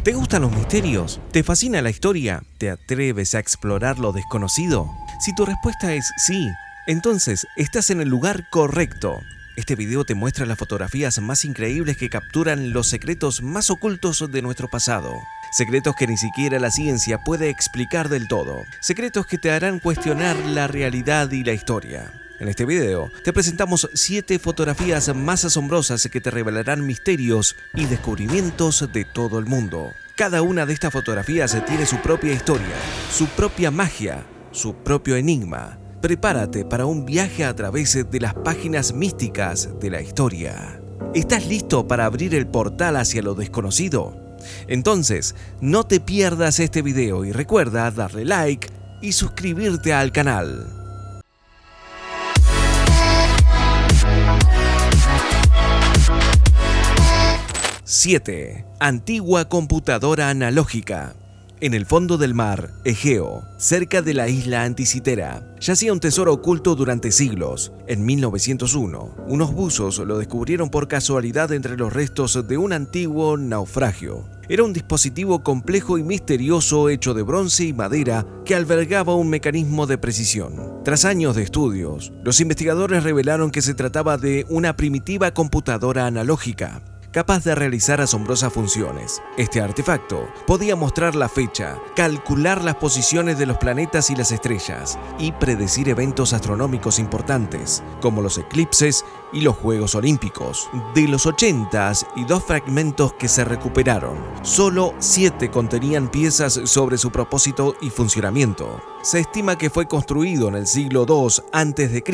¿Te gustan los misterios? ¿Te fascina la historia? ¿Te atreves a explorar lo desconocido? Si tu respuesta es sí, entonces estás en el lugar correcto. Este video te muestra las fotografías más increíbles que capturan los secretos más ocultos de nuestro pasado. Secretos que ni siquiera la ciencia puede explicar del todo. Secretos que te harán cuestionar la realidad y la historia. En este video te presentamos 7 fotografías más asombrosas que te revelarán misterios y descubrimientos de todo el mundo. Cada una de estas fotografías tiene su propia historia, su propia magia, su propio enigma. Prepárate para un viaje a través de las páginas místicas de la historia. ¿Estás listo para abrir el portal hacia lo desconocido? Entonces, no te pierdas este video y recuerda darle like y suscribirte al canal. 7. Antigua computadora analógica. En el fondo del mar Egeo, cerca de la isla Anticitera, yacía un tesoro oculto durante siglos. En 1901, unos buzos lo descubrieron por casualidad entre los restos de un antiguo naufragio. Era un dispositivo complejo y misterioso hecho de bronce y madera que albergaba un mecanismo de precisión. Tras años de estudios, los investigadores revelaron que se trataba de una primitiva computadora analógica, capaz de realizar asombrosas funciones. Este artefacto podía mostrar la fecha, calcular las posiciones de los planetas y las estrellas, y predecir eventos astronómicos importantes, como los eclipses y los Juegos Olímpicos. De los 80s y 2 fragmentos que se recuperaron, solo 7 contenían piezas sobre su propósito y funcionamiento. Se estima que fue construido en el siglo II a.C.,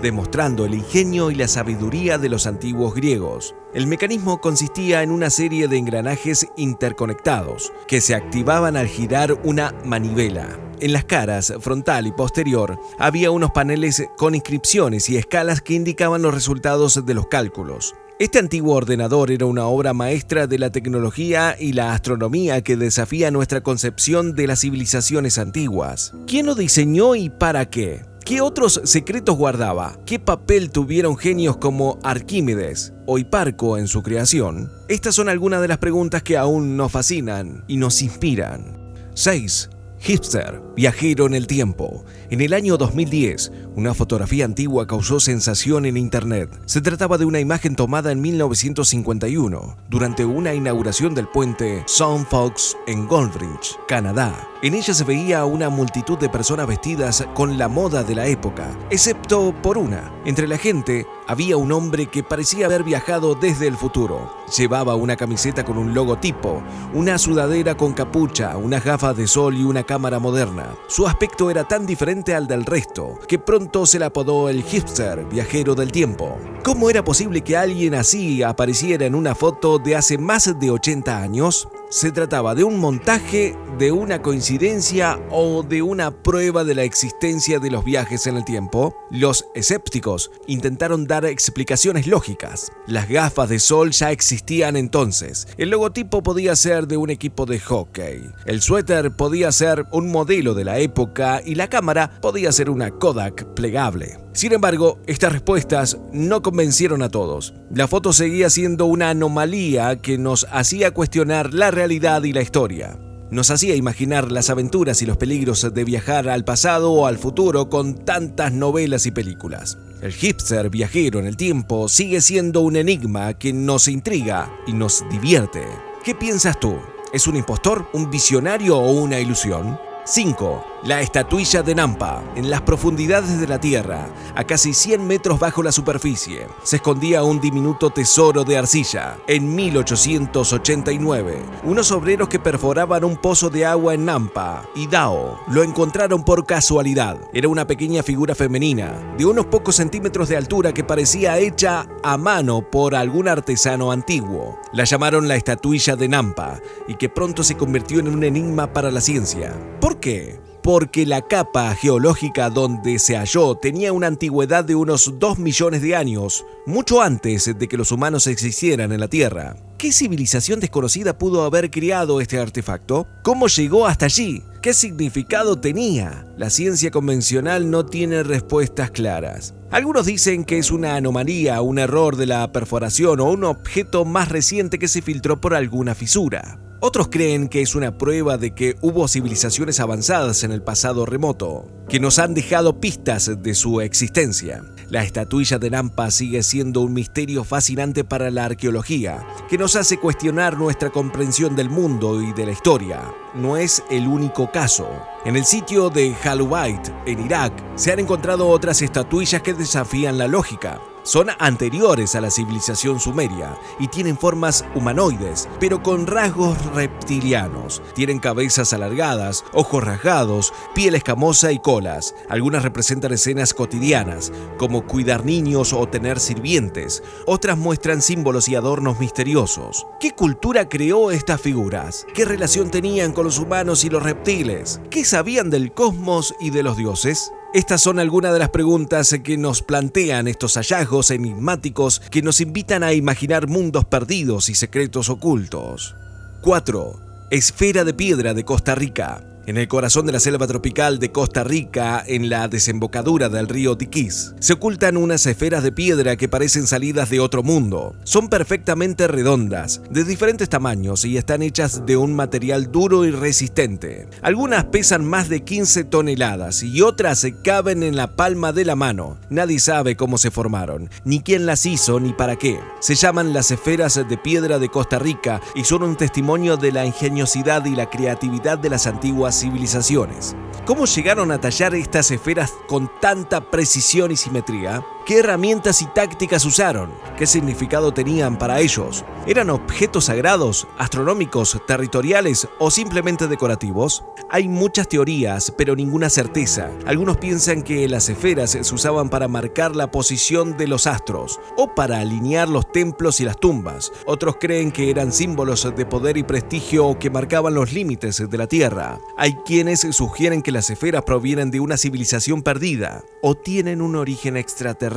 demostrando el ingenio y la sabiduría de los antiguos griegos. El mecanismo consistía en una serie de engranajes interconectados que se activaban al girar una manivela. En las caras, frontal y posterior, había unos paneles con inscripciones y escalas que indicaban los resultados de los cálculos. Este antiguo ordenador era una obra maestra de la tecnología y la astronomía que desafía nuestra concepción de las civilizaciones antiguas. ¿Quién lo diseñó y para qué? ¿Qué otros secretos guardaba? ¿Qué papel tuvieron genios como Arquímedes o Hiparco en su creación? Estas son algunas de las preguntas que aún nos fascinan y nos inspiran. 6. Hipster, viajero en el tiempo. En el año 2010, una fotografía antigua causó sensación en internet. Se trataba de una imagen tomada en 1951, durante una inauguración del puente Sound Fox en Goldbridge, Canadá. En ella se veía a una multitud de personas vestidas con la moda de la época, excepto por una. Entre la gente había un hombre que parecía haber viajado desde el futuro. Llevaba una camiseta con un logotipo, una sudadera con capucha, unas gafas de sol y una cámara moderna. Su aspecto era tan diferente al del resto, que pronto se le apodó el hipster, viajero del tiempo. ¿Cómo era posible que alguien así apareciera en una foto de hace más de 80 años? ¿Se trataba de un montaje, de una coincidencia o de una prueba de la existencia de los viajes en el tiempo? Los escépticos intentaron dar explicaciones lógicas. Las gafas de sol ya existían entonces. El logotipo podía ser de un equipo de hockey. El suéter podía ser un modelo de la época y la cámara podía ser una Kodak plegable. Sin embargo, estas respuestas no convencieron a todos. La foto seguía siendo una anomalía que nos hacía cuestionar la realidad y la historia. Nos hacía imaginar las aventuras y los peligros de viajar al pasado o al futuro con tantas novelas y películas. El hipster viajero en el tiempo sigue siendo un enigma que nos intriga y nos divierte. ¿Qué piensas tú? ¿Es un impostor, un visionario o una ilusión? 5. La estatuilla de Nampa. En las profundidades de la Tierra, a casi 100 metros bajo la superficie, se escondía un diminuto tesoro de arcilla. En 1889, unos obreros que perforaban un pozo de agua en Nampa, Idaho, lo encontraron por casualidad. Era una pequeña figura femenina, de unos pocos centímetros de altura que parecía hecha a mano por algún artesano antiguo. La llamaron la estatuilla de Nampa y que pronto se convirtió en un enigma para la ciencia. ¿Por qué? Porque la capa geológica donde se halló tenía una antigüedad de unos 2 millones de años, mucho antes de que los humanos existieran en la Tierra. ¿Qué civilización desconocida pudo haber creado este artefacto? ¿Cómo llegó hasta allí? ¿Qué significado tenía? La ciencia convencional no tiene respuestas claras. Algunos dicen que es una anomalía, un error de la perforación o un objeto más reciente que se filtró por alguna fisura. Otros creen que es una prueba de que hubo civilizaciones avanzadas en el pasado remoto, que nos han dejado pistas de su existencia. La estatuilla de Nampa sigue siendo un misterio fascinante para la arqueología, que nos hace cuestionar nuestra comprensión del mundo y de la historia. No es el único caso. En el sitio de Jalubait, en Irak, se han encontrado otras estatuillas que desafían la lógica. Son anteriores a la civilización sumeria y tienen formas humanoides, pero con rasgos reptilianos. Tienen cabezas alargadas, ojos rasgados, piel escamosa y colas. Algunas representan escenas cotidianas, como cuidar niños o tener sirvientes. Otras muestran símbolos y adornos misteriosos. ¿Qué cultura creó estas figuras? ¿Qué relación tenían con los humanos y los reptiles? ¿Qué sabían del cosmos y de los dioses? Estas son algunas de las preguntas que nos plantean estos hallazgos enigmáticos que nos invitan a imaginar mundos perdidos y secretos ocultos. 4. Esfera de piedra de Costa Rica. En el corazón de la selva tropical de Costa Rica, en la desembocadura del río Tiquís, se ocultan unas esferas de piedra que parecen salidas de otro mundo. Son perfectamente redondas, de diferentes tamaños y están hechas de un material duro y resistente. Algunas pesan más de 15 toneladas y otras se caben en la palma de la mano. Nadie sabe cómo se formaron, ni quién las hizo, ni para qué. Se llaman las esferas de piedra de Costa Rica y son un testimonio de la ingeniosidad y la creatividad de las antiguas civilizaciones. ¿Cómo llegaron a tallar estas esferas con tanta precisión y simetría? ¿Qué herramientas y tácticas usaron? ¿Qué significado tenían para ellos? ¿Eran objetos sagrados, astronómicos, territoriales o simplemente decorativos? Hay muchas teorías, pero ninguna certeza. Algunos piensan que las esferas se usaban para marcar la posición de los astros o para alinear los templos y las tumbas. Otros creen que eran símbolos de poder y prestigio o que marcaban los límites de la Tierra. Hay quienes sugieren que las esferas provienen de una civilización perdida o tienen un origen extraterrestre.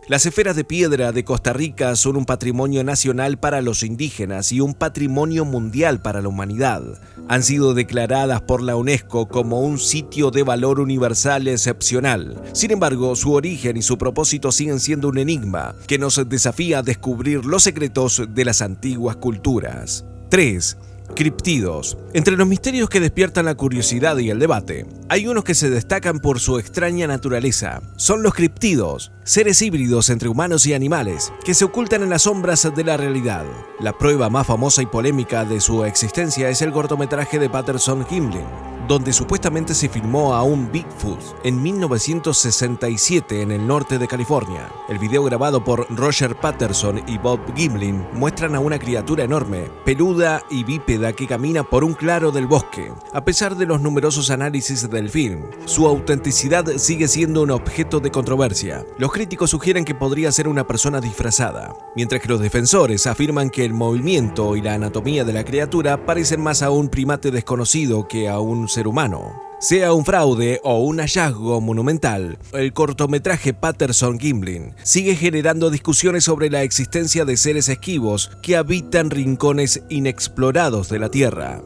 Las esferas de piedra de Costa Rica son un patrimonio nacional para los indígenas y un patrimonio mundial para la humanidad. Han sido declaradas por la UNESCO como un sitio de valor universal excepcional. Sin embargo, su origen y su propósito siguen siendo un enigma que nos desafía a descubrir los secretos de las antiguas culturas. 3. Criptidos. Entre los misterios que despiertan la curiosidad y el debate, hay unos que se destacan por su extraña naturaleza. Son los criptidos, seres híbridos entre humanos y animales, que se ocultan en las sombras de la realidad. La prueba más famosa y polémica de su existencia es el cortometraje de Patterson-Gimlin, donde supuestamente se filmó a un Bigfoot en 1967 en el norte de California. El video grabado por Roger Patterson y Bob Gimlin muestran a una criatura enorme, peluda y bípeda que camina por un claro del bosque. A pesar de los numerosos análisis del film, su autenticidad sigue siendo un objeto de controversia. Los críticos sugieren que podría ser una persona disfrazada, mientras que los defensores afirman que el movimiento y la anatomía de la criatura parecen más a un primate desconocido que a un ser humano. Sea un fraude o un hallazgo monumental, el cortometraje Patterson-Gimlin sigue generando discusiones sobre la existencia de seres esquivos que habitan rincones inexplorados de la Tierra.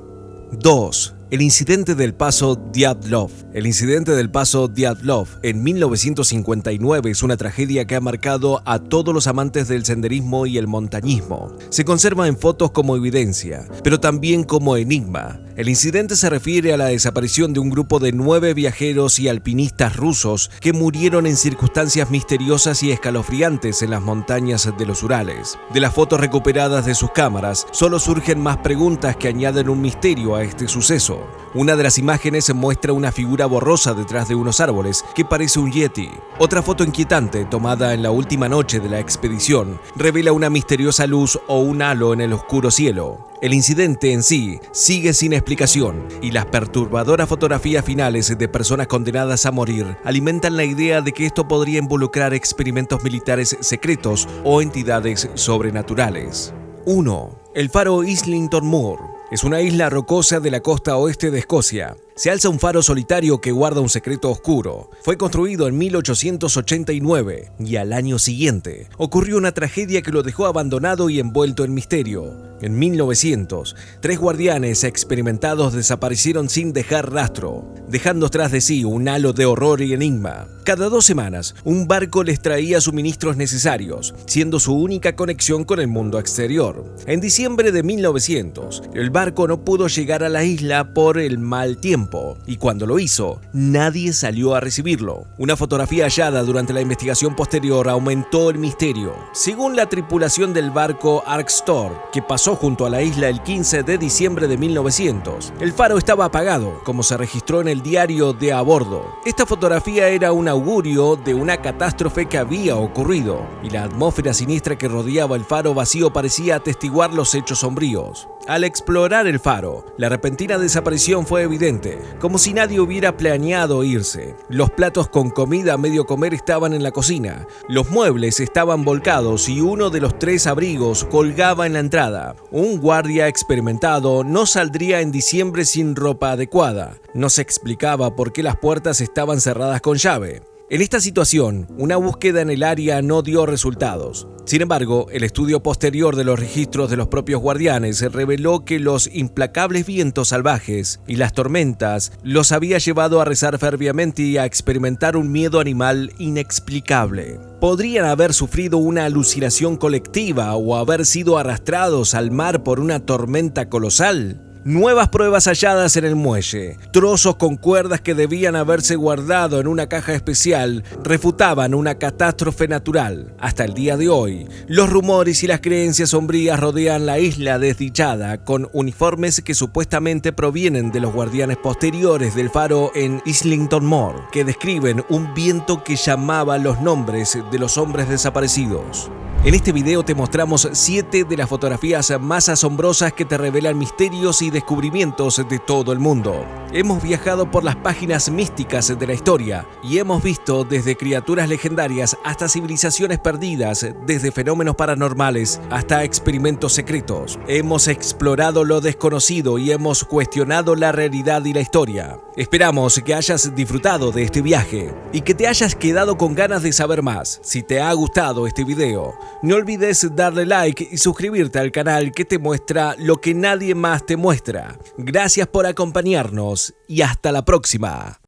2. El incidente del Paso Dyatlov. El incidente del Paso Dyatlov en 1959 es una tragedia que ha marcado a todos los amantes del senderismo y el montañismo. Se conserva en fotos como evidencia, pero también como enigma. El incidente se refiere a la desaparición de un grupo de 9 viajeros y alpinistas rusos que murieron en circunstancias misteriosas y escalofriantes en las montañas de los Urales. De las fotos recuperadas de sus cámaras, solo surgen más preguntas que añaden un misterio a este suceso. Una de las imágenes muestra una figura borrosa detrás de unos árboles que parece un yeti. Otra foto inquietante, tomada en la última noche de la expedición, revela una misteriosa luz o un halo en el oscuro cielo. El incidente en sí sigue sin explicación y las perturbadoras fotografías finales de personas condenadas a morir alimentan la idea de que esto podría involucrar experimentos militares secretos o entidades sobrenaturales. 1. El faro Islington Moor. Es una isla rocosa de la costa oeste de Escocia. se alza un faro solitario que guarda un secreto oscuro. Fue construido en 1889 y al año siguiente ocurrió una tragedia que lo dejó abandonado y envuelto en misterio. En 1900, 3 guardianes experimentados desaparecieron sin dejar rastro, dejando tras de sí un halo de horror y enigma. Cada 2 semanas, un barco les traía suministros necesarios, siendo su única conexión con el mundo exterior. En diciembre de 1900, el barco no pudo llegar a la isla por el mal tiempo, y cuando lo hizo, nadie salió a recibirlo. Una fotografía hallada durante la investigación posterior aumentó el misterio. Según la tripulación del barco Arkstor, que pasó junto a la isla el 15 de diciembre de 1900, el faro estaba apagado, como se registró en el diario de a bordo. Esta fotografía era un augurio de una catástrofe que había ocurrido, y la atmósfera siniestra que rodeaba el faro vacío parecía atestiguar los hechos sombríos. Al explorar el faro, la repentina desaparición fue evidente, como si nadie hubiera planeado irse. Los platos con comida a medio comer estaban en la cocina, los muebles estaban volcados y uno de los 3 abrigos colgaba en la entrada. Un guardia experimentado no saldría en diciembre sin ropa adecuada. No se explicaba por qué las puertas estaban cerradas con llave. En esta situación, una búsqueda en el área no dio resultados. Sin embargo, el estudio posterior de los registros de los propios guardianes reveló que los implacables vientos salvajes y las tormentas los había llevado a rezar ferviamente y a experimentar un miedo animal inexplicable. Podrían haber sufrido una alucinación colectiva o haber sido arrastrados al mar por una tormenta colosal. Nuevas pruebas halladas en el muelle, trozos con cuerdas que debían haberse guardado en una caja especial, refutaban una catástrofe natural. Hasta el día de hoy, los rumores y las creencias sombrías rodean la isla desdichada, con uniformes que supuestamente provienen de los guardianes posteriores del faro en Islington Moor, que describen un viento que llamaba los nombres de los hombres desaparecidos. En este video te mostramos 7 de las fotografías más asombrosas que te revelan misterios y descubrimientos de todo el mundo. Hemos viajado por las páginas místicas de la historia y hemos visto desde criaturas legendarias hasta civilizaciones perdidas, desde fenómenos paranormales hasta experimentos secretos. Hemos explorado lo desconocido y hemos cuestionado la realidad y la historia. Esperamos que hayas disfrutado de este viaje y que te hayas quedado con ganas de saber más. Si te ha gustado este video, no olvides darle like y suscribirte al canal que te muestra lo que nadie más te muestra. Gracias por acompañarnos y hasta la próxima.